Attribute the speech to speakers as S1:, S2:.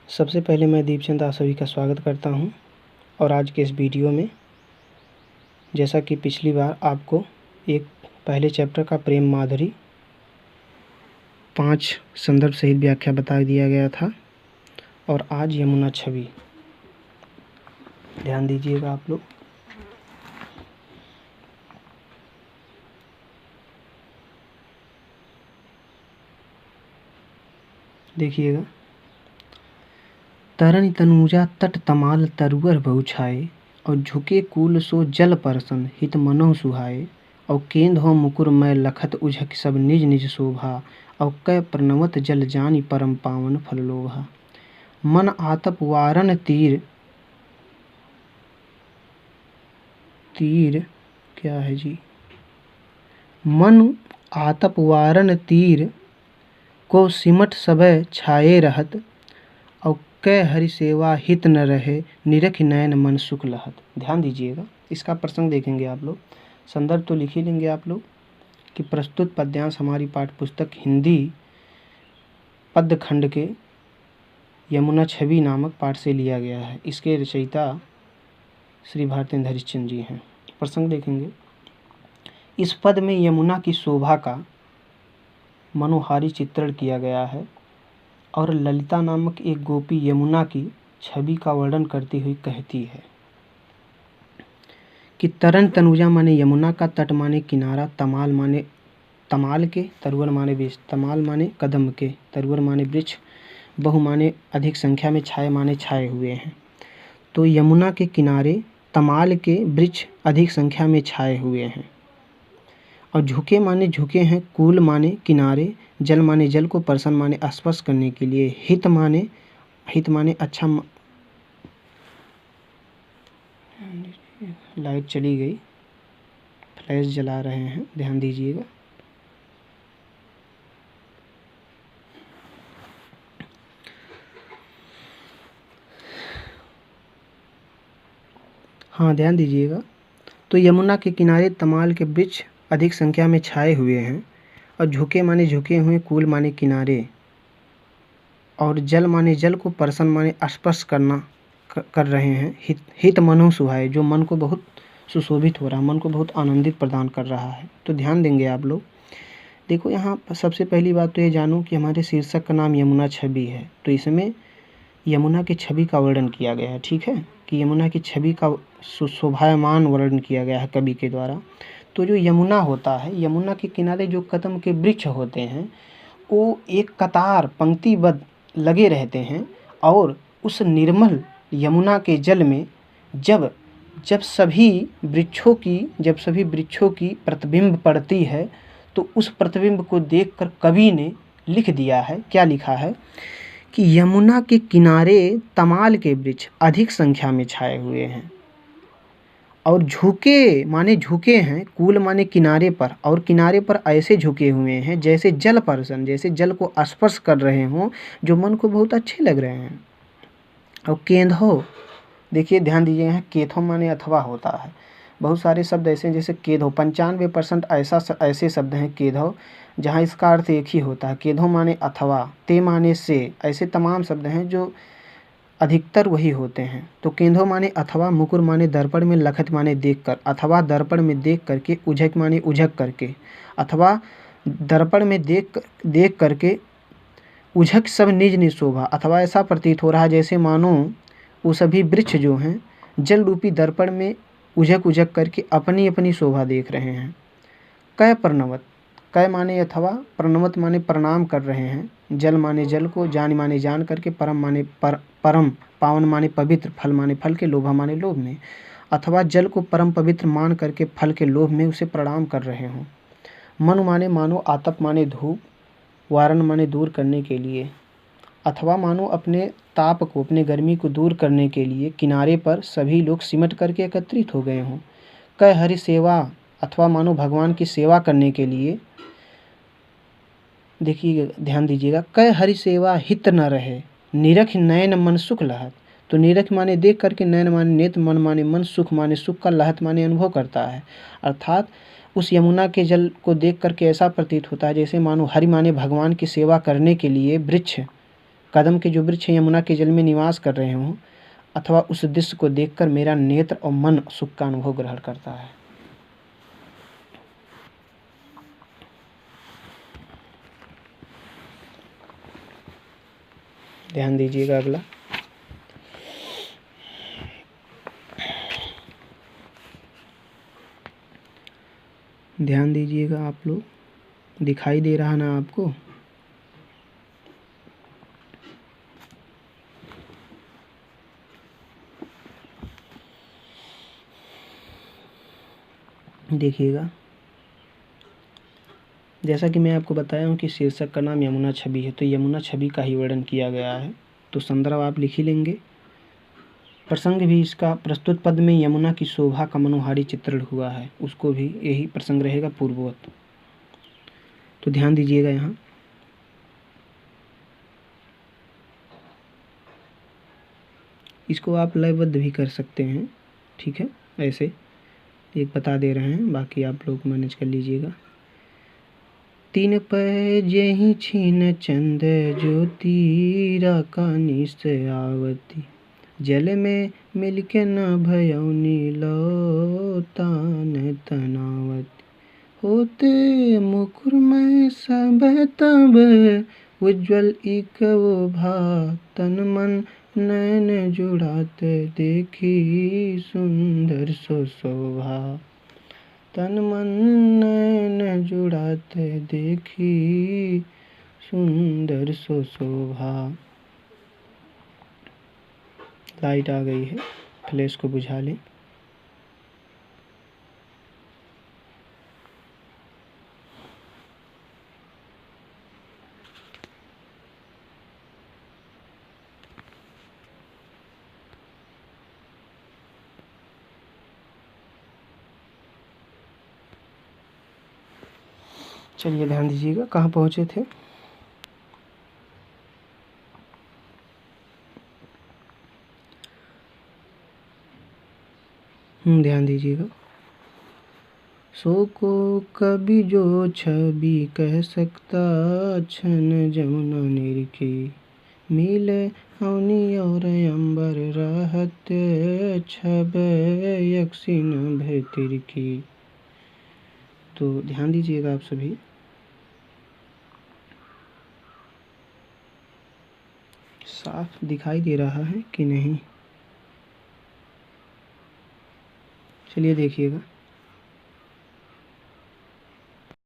S1: सबसे पहले मैं दीपचंद आप सभी का स्वागत करता हूं और आज के इस वीडियो में जैसा कि पिछली बार आपको एक पहले चैप्टर का प्रेम माधुरी 5 संदर्भ सहित व्याख्या बता दिया गया था और आज यमुना छवि। ध्यान दीजिएगा आप लोग। देखिएगा, तरन तनुजा तट तमाल तरुअर बहु छाए और झुके कूल सो जल परसन हित मनोह सुहाए और केंद हो मुकुर मैं लखत उझक सब निज निज शोभा और कै प्रणवत जल जानी परम पावन फल लोभा। मन आतप वारन तीर तीर क्या है जी, मन आतप वारन तीर को सिमट सबे छाए रहत और कै हरि सेवा हित न रहे निरख नयन मन सुख लहत। ध्यान दीजिएगा, इसका प्रसंग देखेंगे आप लोग। संदर्भ तो लिख ही लेंगे आप लोग कि प्रस्तुत पद्यांश हमारी पाठ्य पुस्तक हिंदी पद्य खंड के यमुना छवि नामक पाठ से लिया गया है। इसके रचयिता श्री भारतेंद्र हरिश्चंद्र जी हैं। प्रसंग देखेंगे। इस पद में यमुना की शोभा का मनोहारी चित्रण किया गया है और ललिता नामक एक गोपी यमुना की छवि का वर्णन करती हुई कहती है कि तरन तनुजा माने यमुना का, तट माने किनारा, तमाल माने तमाल के, तरुवर माने वृक्ष, तमाल माने कदम के, तरुवर माने वृक्ष, बहु माने अधिक संख्या में, छाए माने छाए हुए हैं। तो यमुना के किनारे तमाल के वृक्ष अधिक संख्या में छाए हुए हैं और झुके माने झुके हैं, कूल माने किनारे, जल माने जल को, परसन माने स्पर्श करने के लिए, हित माने अच्छा। लाइट चली गई, फ्लैश जला रहे हैं, ध्यान दीजिएगा। हाँ, ध्यान दीजिएगा। तो यमुना के किनारे तमाल के वृक्ष अधिक संख्या में छाए हुए हैं और झुके माने झुके हुए, कूल माने किनारे और जल माने जल को, परसन माने स्पर्श कर रहे हैं। हित मनोह सुहाए, जो मन को बहुत सुशोभित हो रहा है, मन को बहुत आनंदित प्रदान कर रहा है। तो ध्यान देंगे आप लोग। देखो, यहाँ सबसे पहली बात तो ये जानो कि हमारे शीर्षक का नाम यमुना छवि है, तो इसमें यमुना की छवि का वर्णन किया गया है। ठीक है, कि यमुना की छवि का शोभायमान वर्णन किया गया है कवि के द्वारा। तो जो यमुना होता है, यमुना के किनारे जो कदम के वृक्ष होते हैं वो एक कतार पंक्तिबद्ध लगे रहते हैं और उस निर्मल यमुना के जल में जब सभी वृक्षों की प्रतिबिंब पड़ती है तो उस प्रतिबिंब को देखकर कवि ने लिख दिया है। क्या लिखा है कि यमुना के किनारे तमाल के वृक्ष अधिक संख्या में छाए हुए हैं और झुके माने झुके हैं, कूल माने किनारे पर, और किनारे पर ऐसे झुके हुए हैं जैसे जल परसन, जैसे जल को स्पर्श कर रहे हों, जो मन को बहुत अच्छे लग रहे हैं। और केंधो, देखिए ध्यान दीजिए, केथो माने अथवा होता है। बहुत सारे शब्द ऐसे जैसे केधो, 95% ऐसे शब्द हैं केधो जहाँ इसका अर्थ एक ही होता है। केधो माने अथवा, ते माने से, ऐसे तमाम शब्द हैं जो अधिकतर वही होते हैं। तो केंधो माने अथवा, मुकुर माने दर्पण में, लखत माने देखकर, अथवा दर्पण में देख करके, उझक माने उझक करके, अथवा दर्पण में देख करके, उझक सब निज निज शोभा, अथवा ऐसा प्रतीत हो रहा है जैसे मानो वो सभी वृक्ष जो हैं जल रूपी दर्पण में उझक करके अपनी अपनी शोभा देख रहे हैं। कै प्रणवत, कै माने अथवा, प्रणवत माने प्रणाम कर रहे हैं, जल माने जल को, जान माने जान करके, परम माने परम, पावन माने पवित्र, फल माने फल के, लोभा माने लोभ में, अथवा जल को परम पवित्र मान करके फल के लोभ में उसे प्रणाम कर रहे हों। मन माने मानो, आतप माने धूप, वारण माने दूर करने के लिए, अथवा मानो अपने ताप को, अपने गर्मी को दूर करने के लिए किनारे पर सभी लोग सिमट करके एकत्रित हो गए हों। कै हरि सेवा, अथवा मानो भगवान की सेवा करने के लिए, देखिए ध्यान दीजिएगा, कै हरि सेवा हित न रहे निरख नयन मन सुख लहत। तो निरख माने देख करके, नयन माने नेत्र, मन माने मन, सुख माने सुख का, लहत माने अनुभव करता है। अर्थात उस यमुना के जल को देख करके ऐसा प्रतीत होता है जैसे मानो हरि माने भगवान की सेवा करने के लिए वृक्ष कदम के जो वृक्ष यमुना के जल में निवास कर रहे हों, अथवा उस दृश्य को देखकर मेरा नेत्र और मन सुख का अनुभव ग्रहण करता है। ध्यान दीजिएगा अगला। ध्यान दीजिएगा आप लोग, दिखाई दे रहा ना आपको? देखिएगा, जैसा कि मैं आपको बताया हूँ कि शीर्षक का नाम यमुना छवि है, तो यमुना छवि का ही वर्णन किया गया है, तो संदर्भ आप लिख ही लेंगे। प्रसंग भी इसका प्रस्तुत पद में यमुना की शोभा का मनोहारी चित्रण हुआ है, उसको भी यही प्रसंग रहेगा पूर्ववत। तो ध्यान दीजिएगा यहाँ। इसको आप लयबद्ध भी कर सकते हैं, ठीक है, ऐसे एक बता दे रहे हैं, बाकी आप लोग मैनेज कर लीजिएगा। तीन पै जेहि छीन चंद ज्योति राकानी से आवती, जल में मिलके न भयौनी लो तान तनावती, होते मुकुर में सब तब उज्ज्वल इक वो भा, तन मन नैन जुड़ाते देखी सुंदर सो शोभा, तन मन नैन जुड़ाते देखी सुंदर सो शोभा। लाइट आ गई है, फ्लैश को बुझा लें। चलिए ध्यान दीजिएगा, कहाँ पहुँचे थे? ध्यान दीजिएगा। सो को कभी जो छवि कह सकता, छन जमुना निरखी, मिले अवनी और अंबर रहत, छब यक्षिन भय तिरकी। तो ध्यान दीजिएगा आप सभी। साफ दिखाई दे रहा है कि नहीं? चलिए देखिएगा।